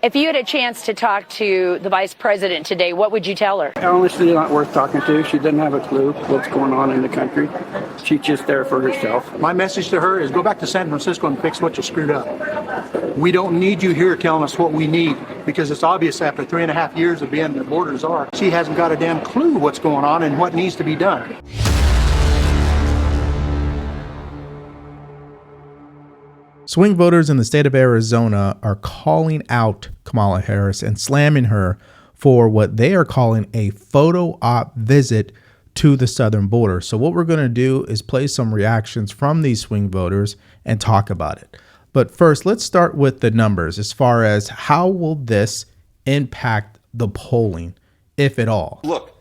If you had a chance to talk to the vice president today, what would you tell her? Honestly, not worth talking to. She doesn't have a clue what's going on in the country. She's just there for herself. My message to her is go back to San Francisco and fix what you screwed up. We don't need you here telling us what we need, because it's obvious after 3.5 years of being the border czar, she hasn't got a damn clue what's going on and what needs to be done. Swing voters in the state of Arizona are calling out Kamala Harris and slamming her for what they are calling a photo op visit to the southern border. So what we're going to do is play some reactions from these swing voters and talk about it. But first, let's start with the numbers as far as how will this impact the polling, if at all? Look,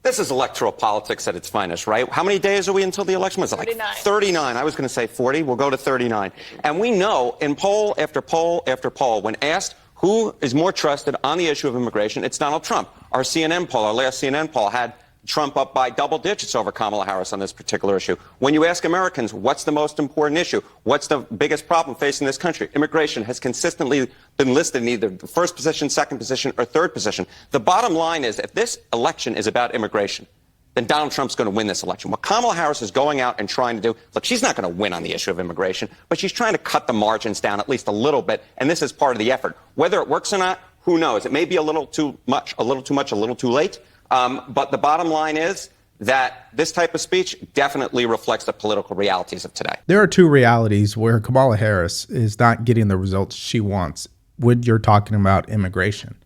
this is electoral politics at its finest, right? How many days are we until the election? Was it like 39? I was going to say 40. We'll go to 39. And we know in poll after poll after poll, when asked who is more trusted on the issue of immigration, it's Donald Trump. Our CNN poll, our last CNN poll, had Trump up by double digits over Kamala Harris on this particular issue. When you ask Americans, what's the most important issue? What's the biggest problem facing this country? Immigration has consistently been listed in either the first position, second position, or third position. The bottom line is, if this election is about immigration, then Donald Trump's going to win this election. What Kamala Harris is going out and trying to do, look, she's not going to win on the issue of immigration, but she's trying to cut the margins down at least a little bit, and this is part of the effort. Whether it works or not, who knows? It may be a little too much, a little too late. But the bottom line is that this type of speech definitely reflects the political realities of today. There are two realities where Kamala Harris is not getting the results she wants when you're talking about immigration.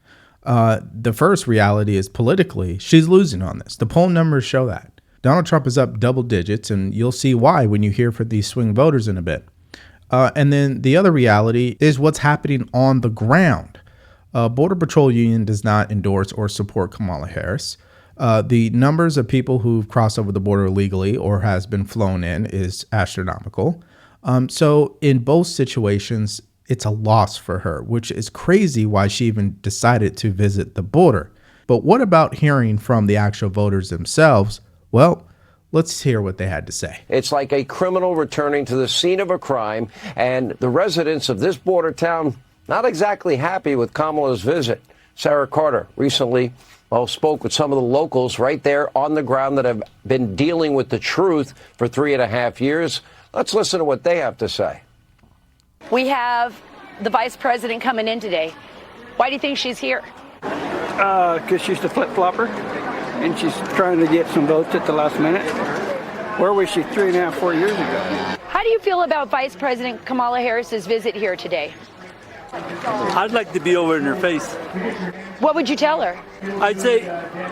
The first reality is politically, she's losing on this. The poll numbers show that. Donald Trump is up double digits, and you'll see why when you hear from these swing voters in a bit. And then the other reality is what's happening on the ground. Border Patrol Union does not endorse or support Kamala Harris. The numbers of people who've crossed over the border illegally or has been flown in is astronomical. So in both situations, it's a loss for her, which is crazy why she even decided to visit the border. But what about hearing from the actual voters themselves? Well, let's hear what they had to say. It's like a criminal returning to the scene of a crime, and the residents of this border town not exactly happy with Kamala's visit. Sarah Carter recently spoke with some of the locals right there on the ground that have been dealing with the truth for 3.5 years. Let's listen to what they have to say. We have the vice president coming in today. Why do you think she's here? Because she's the flip-flopper, and she's trying to get some votes at the last minute. Where was she 3.5, 4 years ago? How do you feel about Vice President Kamala Harris's visit here today? I'd like to be over in her face. What would you tell her? I'd say,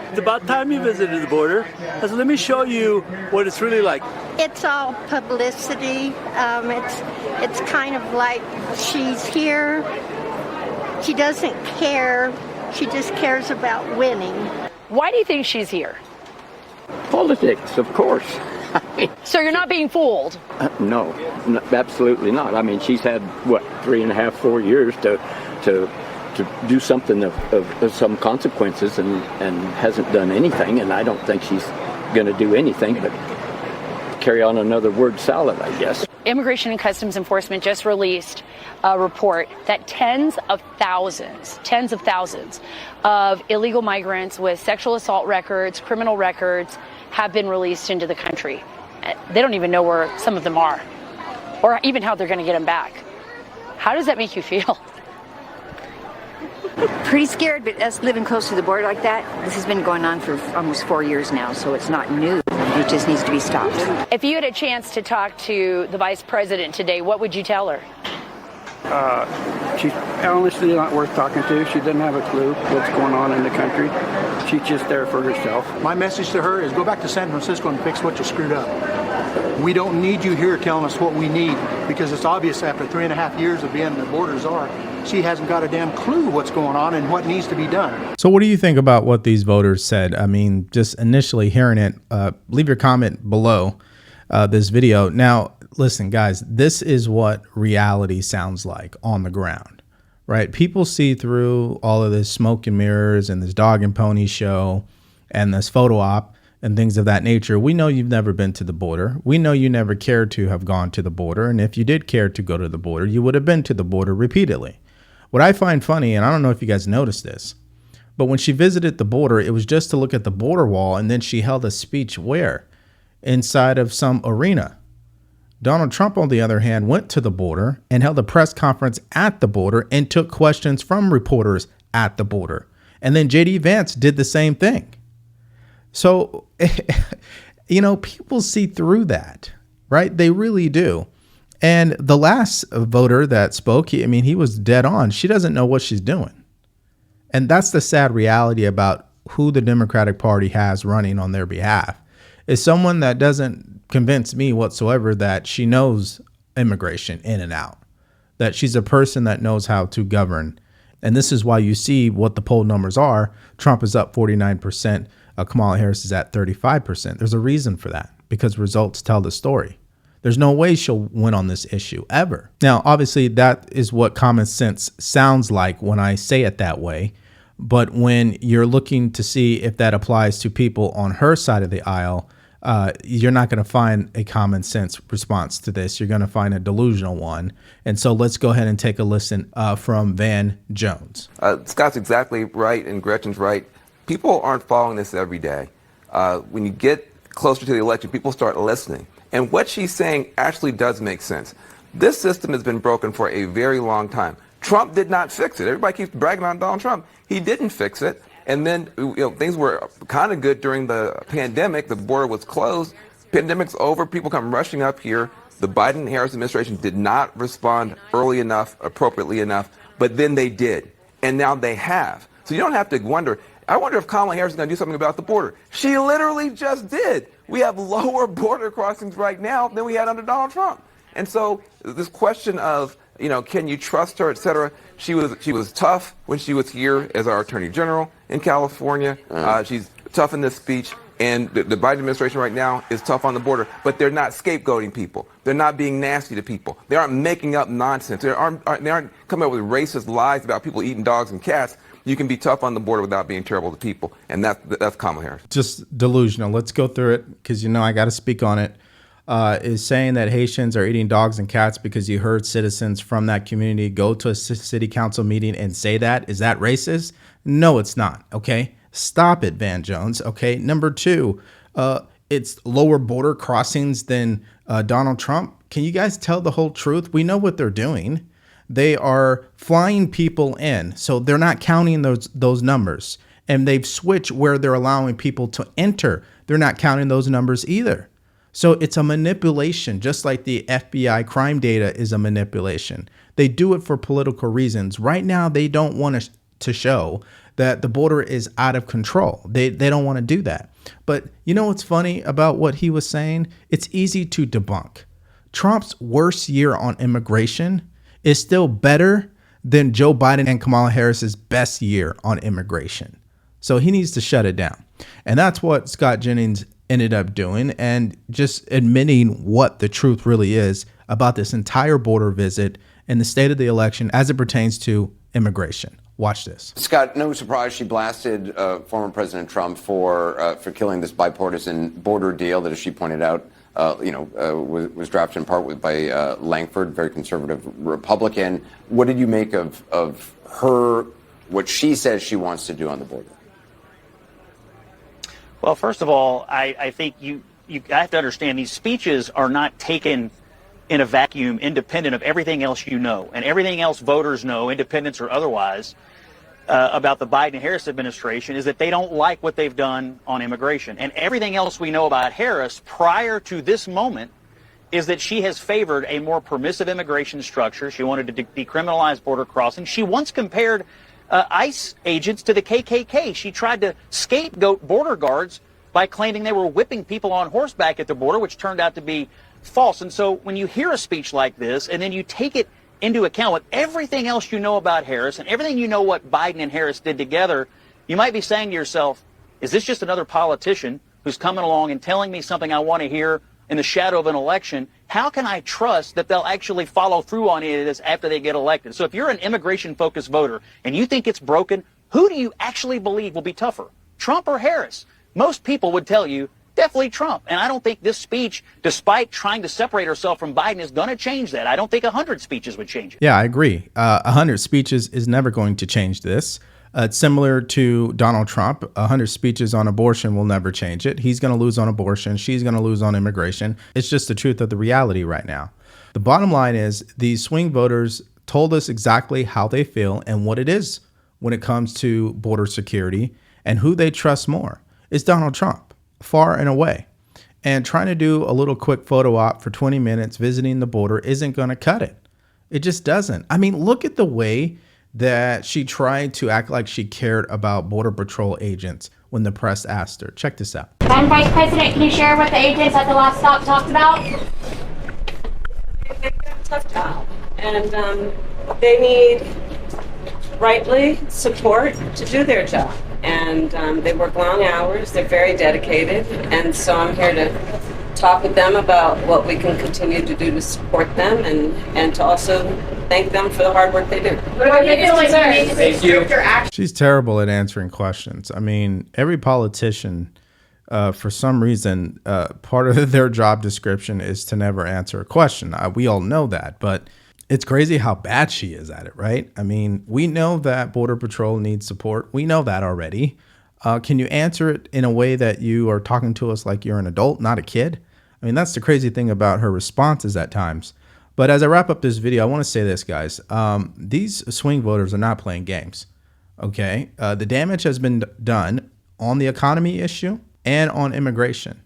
it's about time you visited the border. I said, let me show you what it's really like. It's all publicity. It's kind of like she's here. She doesn't care. She just cares about winning. Why do you think she's here? Politics, of course. So you're not being fooled? No, absolutely not. I mean, she's had, 3.5, 4 years to do something of some consequences and hasn't done anything. And I don't think she's going to do anything but carry on another word salad, I guess. Immigration and Customs Enforcement just released a report that tens of thousands of illegal migrants with sexual assault records, criminal records, have been released into the country. They don't even know where some of them are, or even how they're going to get them back. How does that make you feel? Pretty scared, but us living close to the border like that, this has been going on for almost 4 years now, so it's not new. It just needs to be stopped. If you had a chance to talk to the vice president today, what would you tell her? She's honestly not worth talking to. She doesn't have a clue what's going on in the country. She's just there for herself. My message to her is go back to San Francisco and fix what you screwed up. We don't need you here telling us what we need, because it's obvious after 3.5 years of being the border czar, she hasn't got a damn clue what's going on and what needs to be done. So what do you think about what these voters said? I mean, just initially hearing it, leave your comment below this video. Now, listen, guys, this is what reality sounds like on the ground, right? People see through all of this smoke and mirrors and this dog and pony show and this photo op and things of that nature. We know you've never been to the border. We know you never cared to have gone to the border. And if you did care to go to the border, you would have been to the border repeatedly. What I find funny, and I don't know if you guys noticed this, but when she visited the border, it was just to look at the border wall, and then she held a speech where? Inside of some arena. Donald Trump, on the other hand, went to the border and held a press conference at the border and took questions from reporters at the border. And then J.D. Vance did the same thing. So, people see through that, right? They really do. And the last voter that spoke, he was dead on. She doesn't know what she's doing. And that's the sad reality about who the Democratic Party has running on their behalf, is someone that doesn't convince me whatsoever that she knows immigration in and out, that she's a person that knows how to govern. And this is why you see what the poll numbers are. Trump is up 49%. Kamala Harris is at 35%. There's a reason for that, because results tell the story. There's no way she'll win on this issue ever. Now, obviously, that is what common sense sounds like when I say it that way. But when you're looking to see if that applies to people on her side of the aisle, you're not going to find a common sense response to this. You're going to find a delusional one. And so let's go ahead and take a listen from Van Jones. Scott's exactly right, and Gretchen's right. People aren't following this every day. When you get closer to the election, people start listening. And what she's saying actually does make sense. This system has been broken for a very long time. Trump did not fix it. Everybody keeps bragging on Donald Trump. He didn't fix it. And then things were kind of good during the pandemic. The border was closed. Pandemic's over. People come rushing up here. The Biden-Harris administration did not respond early enough, appropriately enough, but then they did. And now they have. So you don't have to wonder. I wonder if Kamala Harris is going to do something about the border. She literally just did. We have lower border crossings right now than we had under Donald Trump. And so this question of, can you trust her, et cetera, she was tough when she was here as our attorney general in California. She's tough in this speech. And the Biden administration right now is tough on the border, but they're not scapegoating people. They're not being nasty to people. They aren't making up nonsense. They aren't coming up with racist lies about people eating dogs and cats. You can be tough on the border without being terrible to people, and that's Kamala Harris. Just delusional. Let's go through it, because I got to speak on it. Is saying that Haitians are eating dogs and cats because you heard citizens from that community go to a city council meeting and say that. Is that racist? No, it's not. Okay, stop it, Van Jones. Okay, number two, it's lower border crossings than Donald Trump. Can you guys tell the whole truth? We know what they're doing. They are flying people in, so they're not counting those numbers. And they've switched where they're allowing people to enter. They're not counting those numbers either. So it's a manipulation, just like the FBI crime data is a manipulation. They do it for political reasons. Right now, they don't want to show that the border is out of control. They don't want to do that. But you know what's funny about what he was saying? It's easy to debunk. Trump's worst year on immigration is still better than Joe Biden and Kamala Harris's best year on immigration. So he needs to shut it down. And that's what Scott Jennings ended up doing, and just admitting what the truth really is about this entire border visit and the state of the election as it pertains to immigration. Watch this. Scott, no surprise she blasted former President Trump for killing this bipartisan border deal that, as she pointed out, was drafted in part by Langford, very conservative Republican. What did you make of her, what she says she wants to do on the border? Well, first of all, I think you have to understand these speeches are not taken in a vacuum, independent of everything else you know, and everything else voters know, independents or otherwise, about the Biden-Harris administration is that they don't like what they've done on immigration. And everything else we know about Harris prior to this moment is that she has favored a more permissive immigration structure. She wanted to decriminalize border crossing. She once compared ICE agents to the KKK. She tried to scapegoat border guards by claiming they were whipping people on horseback at the border, which turned out to be false. And so when you hear a speech like this and then you take it into account with everything else you know about Harris and everything you know what Biden and Harris did together, you might be saying to yourself, is this just another politician who's coming along and telling me something I want to hear in the shadow of an election? How can I trust that they'll actually follow through on any of this after they get elected? So if you're an immigration-focused voter and you think it's broken, who do you actually believe will be tougher, Trump or Harris? Most people would tell you Definitely Trump. And I don't think this speech, despite trying to separate herself from Biden, is going to change that. I don't think 100 speeches would change it. Yeah, I agree. 100 speeches is never going to change this. It's similar to Donald Trump. 100 speeches on abortion will never change it. He's going to lose on abortion. She's going to lose on immigration. It's just the truth of the reality right now. The bottom line is these swing voters told us exactly how they feel and what it is when it comes to border security, and who they trust more is Donald Trump, far and away. And trying to do a little quick photo op for 20 minutes visiting the border isn't going to cut it. It just doesn't. I mean, look at the way that she tried to act like she cared about Border Patrol agents when the press asked her. Check this out. Madam Vice President, can you share what the agents at the last stop talked about? They've got a tough job, and they need, rightly, support to do their job. And they work long hours. They're very dedicated, and so I'm here to talk with them about what we can continue to do to support them, and to also thank them for the hard work they do. Thank you. She's terrible at answering questions. I mean, every politician, for some reason, part of their job description is to never answer a question. We all know that, but it's crazy how bad she is at it, right? I mean, we know that Border Patrol needs support. We know that already. Can you answer it in a way that you are talking to us like you're an adult, not a kid? I mean, that's the crazy thing about her responses at times. But as I wrap up this video, I want to say this, guys. These swing voters are not playing games, okay? The damage has been done on the economy issue and on immigration.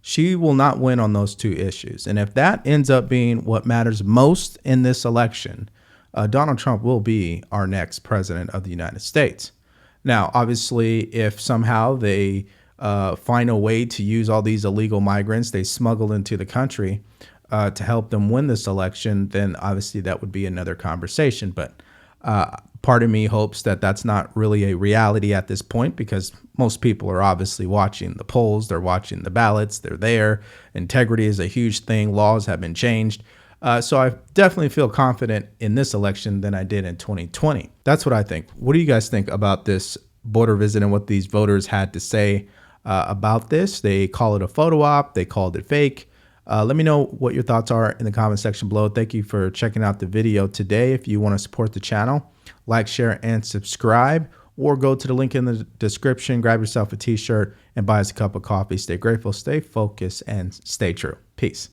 She will not win on those two issues. And if that ends up being what matters most in this election, Donald Trump will be our next president of the United States. Now, obviously, if somehow they find a way to use all these illegal migrants they smuggle into the country to help them win this election, then obviously that would be another conversation. But part of me hopes that that's not really a reality at this point, because most people are obviously watching the polls, they're watching the ballots, they're there. Integrity is a huge thing. Laws have been changed. So I definitely feel confident in this election than I did in 2020. That's what I think. What do you guys think about this border visit and what these voters had to say about this? They call it a photo op. They called it fake. Let me know what your thoughts are in the comment section below. Thank you for checking out the video today. If you want to support the channel, like, share, and subscribe, or go to the link in the description, grab yourself a t-shirt, and buy us a cup of coffee. Stay grateful, stay focused, and stay true. Peace.